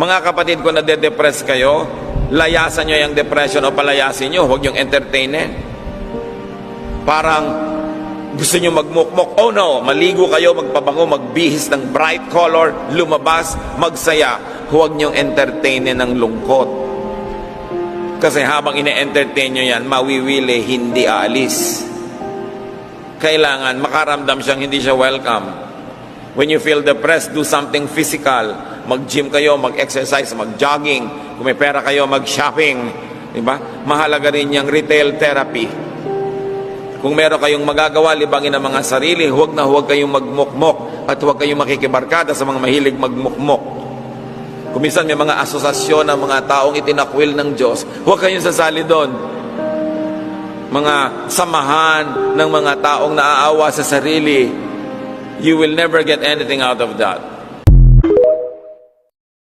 Mga kapatid ko na de-depress kayo, layasan nyo yung depression o palayasin nyo, huwag yung entertainin. Parang gusto nyo magmukmok, oh no, maligo kayo, magpabango, magbihis ng bright color, lumabas, magsaya. Huwag nyo entertainin ng lungkot. Kasi habang ine-entertain nyo yan, mawiwili, hindi aalis. Kailangan makaramdam siyang hindi siya welcome. When you feel depressed, do something physical. Mag-gym kayo, mag-exercise, mag-jogging. Kung may pera kayo, mag-shopping. Diba? Mahalaga rin yung retail therapy. Kung meron kayong magagawa, libangin ang mga sarili, huwag na huwag kayong magmukmok at huwag kayong makikibarkada sa mga mahilig magmukmok. Kung minsan may mga asosasyon ng mga taong itinakwil ng Diyos, huwag kayong sasali doon. Mga samahan ng mga taong naaawa sa sarili, you will never get anything out of that.